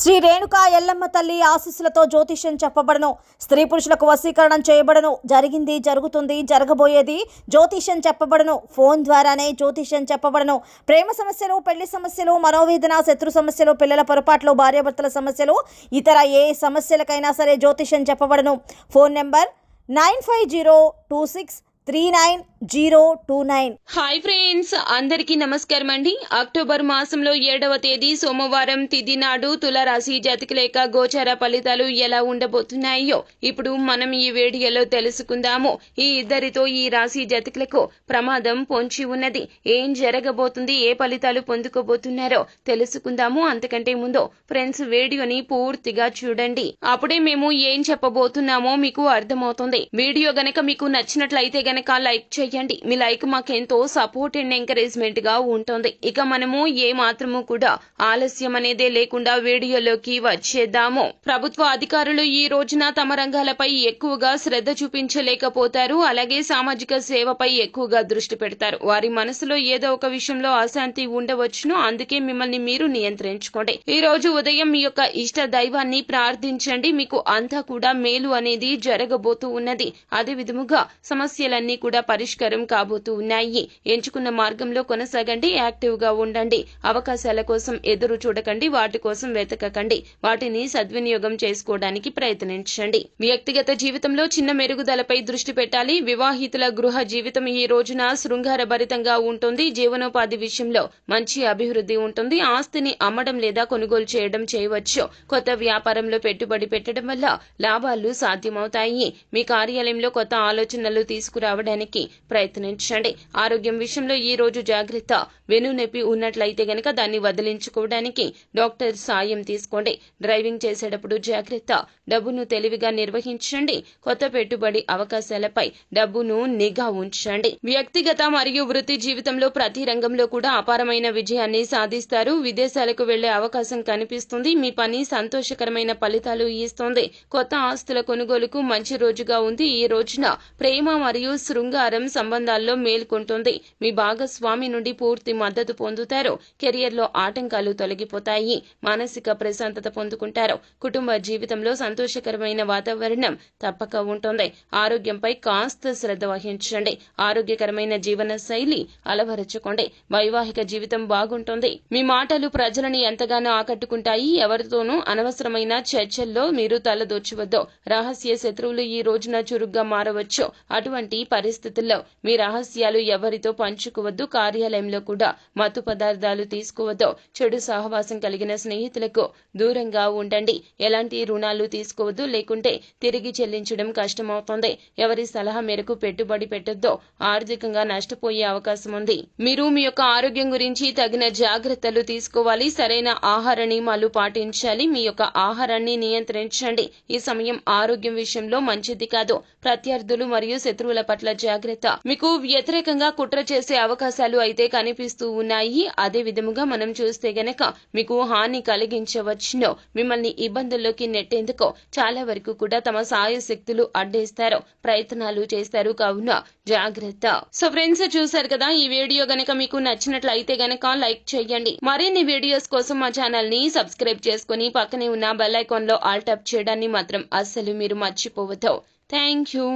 శ్రీ రేణుకా ఎల్లమ్మ తల్లి ఆశీస్సులతో జ్యోతిష్యం చెప్పబడను. స్త్రీ పురుషులకు వశీకరణం చేయబడను. జరిగింది, జరుగుతుంది, జరగబోయేది జ్యోతిష్యం చెప్పబడను. ఫోన్ ద్వారానే జ్యోతిష్యం చెప్పబడను. ప్రేమ సమస్యలు, పెళ్లి సమస్యలు, మనోవేదన, శత్రు సమస్యలు, పిల్లల పొరపాట్లు, భార్యాభర్తల సమస్యలు, ఇతర ఏ సమస్యలకైనా సరే జ్యోతిష్యం చెప్పబడను. Phone number 9502639029. హాయ్ ఫ్రెండ్స్, అందరికీ నమస్కారం అండి. అక్టోబర్ మాసంలో 7వ తేదీ సోమవారం తిథి నాడు తులారాశి జాతకుల యొక్క గోచార ఫలితాలు ఎలా ఉండబోతున్నాయో ఇప్పుడు మనం ఈ వీడియోలో తెలుసుకుందాము. ఈ ఇద్దరితో ఈ రాశి జాతకులకు ప్రమాదం పొంచి ఉన్నది. ఏం జరగబోతుంది, ఏ ఫలితాలు పొందుకోబోతున్నారో తెలుసుకుందాము. అంతకంటే ముందు ఫ్రెండ్స్, వీడియోని పూర్తిగా చూడండి. అప్పుడే మేము ఏం చెప్పబోతున్నామో మీకు అర్థమవుతుంది. వీడియో గనక మీకు నచ్చినట్లయితే గనక లైక్ చేయండి. మీ లైక్ మాకెంతో సపోర్ట్ అండ్ ఎంకరేజ్మెంట్ గా ఉంటుంది. ఇక మనము ఏ మాత్రము కూడా ఆలస్యం అనేదే లేకుండా వీడియోలోకి వచ్చేద్దాము. ప్రభుత్వ అధికారులు ఈ రోజున తమ రంగాలపై ఎక్కువగా శ్రద్ధ చూపించలేకపోతారు. అలాగే సామాజిక సేవపై ఎక్కువగా దృష్టి పెడతారు. వారి మనసులో ఏదో ఒక విషయంలో అశాంతి ఉండవచ్చును. అందుకే మిమ్మల్ని మీరు నియంత్రించుకోండి. ఈ రోజు ఉదయం మీ యొక్క ఇష్ట దైవాన్ని ప్రార్థించండి. మీకు అంతా కూడా మేలు అనేది జరగబోతూ ఉన్నది. అదే విధముగా సమస్యలన్నీ కూడా పరిష్కారం కాబోతూ ఉన్నాయి. ఎంచుకున్న మార్గంలో కొనసాగండి. యాక్టివ్ గా ఉండండి. అవకాశాల కోసం ఎదురు చూడకండి. వాటి కోసం వెతకకండి. వాటిని సద్వినియోగం చేసుకోవడానికి ప్రయత్నించండి. వ్యక్తిగత జీవితంలో చిన్న మెరుగుదలపై దృష్టి పెట్టాలి. వివాహితుల గృహ జీవితం ఈ రోజున శృంగార భరితంగా ఉంటుంది. జీవనోపాధి విషయంలో మంచి అభివృద్ధి ఉంటుంది. ఆస్తిని అమ్మడం లేదా కొనుగోలు చేయడం చేయవచ్చు. కొత్త వ్యాపారంలో పెట్టుబడి పెట్టడం వల్ల లాభాలు సాధ్యమవుతాయి. మీ కార్యాలయంలో కొత్త ఆలోచనలు తీసుకురావడానికి ప్రయత్నించండి. ఆరోగ్యం విషయంలో ఈ రోజు జాగ్రత్త. వెన్నునొప్పి ఉన్నట్లయితే గనక దాన్ని వదిలించుకోవడానికి డాక్టర్ సాయం తీసుకోండి. డ్రైవింగ్ చేసేటప్పుడు జాగ్రత్త. డబ్బును తెలివిగా నిర్వహించండి. కొత్త పెట్టుబడి అవకాశాలపై డబ్బును నిఘా ఉంచండి. వ్యక్తిగత మరియు వృత్తి జీవితంలో ప్రతి రంగంలో కూడా అపారమైన విజయాన్ని సాధిస్తారు. విదేశాలకు వెళ్లే అవకాశం కనిపిస్తుంది. మీ పని సంతోషకరమైన ఫలితాలు ఇస్తుంది. కొత్త ఆస్తుల కొనుగోలుకు మంచి రోజుగా ఉంది. ఈ రోజున ప్రేమ మరియు శృంగారం సంబంధాల్లో మేల్కొంటుంది. మీ భాగస్వామి నుండి పూర్తి మద్దతు పొందుతారు. కెరియర్ లో ఆటంకాలు తొలగిపోతాయి. మానసిక ప్రశాంతత పొందుకుంటారు. కుటుంబ జీవితంలో సంతోషకరమైన వాతావరణం తప్పక ఉంటుంది. ఆరోగ్యంపై కాస్త శ్రద్ధ వహించండి. ఆరోగ్యకరమైన జీవన శైలి అలవరుచుకోండి. వైవాహిక జీవితం బాగుంటుంది. మీ మాటలు ప్రజలని ఎంతగానో ఆకట్టుకుంటాయి. ఎవరితోనూ అనవసరమైన చర్చల్లో మీరు తలదొచ్చవద్దు. రహస్య శత్రువులు ఈ రోజున చురుగ్గా మారవచ్చు. అటువంటి పరిస్థితుల్లో మీ రహస్యాలు ఎవరితో పంచుకోవద్దు. కార్యాలయంలో కూడా మత్తు పదార్థాలు తీసుకోవద్దు. చెడు సహవాసం కలిగిన స్నేహితులకు దూరంగా ఉండండి. ఎలాంటి రుణాలు తీసుకోవద్దు, లేకుంటే తిరిగి చెల్లించడం కష్టమవుతుంది. ఎవరి సలహా మేరకు పెట్టుబడి పెట్టొద్దు. ఆర్థికంగా నష్టపోయే అవకాశం ఉంది. మీరు మీ యొక్క ఆరోగ్యం గురించి తగిన జాగ్రత్తలు తీసుకోవాలి. సరైన ఆహార నియమాలు పాటించాలి. మీ యొక్క ఆహారాన్ని నియంత్రించండి. ఈ సమయం ఆరోగ్యం విషయంలో మంచిది కాదు. ప్రత్యర్థులు మరియు శత్రువుల పట్ల జాగ్రత్త. మీకు వ్యతిరేకంగా కుట్ర చేసే అవకాశాలు అయితే కనిపిస్తూ ఉన్నాయి. అదే విధముగా మనం చూస్తే గనక మీకు హాని కలిగించవచ్చును. మిమ్మల్ని ఇబ్బందుల్లోకి నెట్టేందుకు చాలా వరకు కూడా తమ సాయశక్తులు అడ్డేస్తారు, ప్రయత్నాలు చేస్తారు. కావున జాగ్రత్త. సో ఫ్రెండ్స్, చూసారు కదా, ఈ వీడియో గనక మీకు నచ్చినట్లయితే గనక లైక్ చేయండి. మరిన్ని వీడియోస్ కోసం మా ఛానల్ ని సబ్స్క్రైబ్ చేసుకుని పక్కనే ఉన్న బెల్ ఐకాన్ లో ఆల్ టాప్ చేయడాన్ని మాత్రం అస్సలు మీరు మర్చిపోవద్దు. Thank you.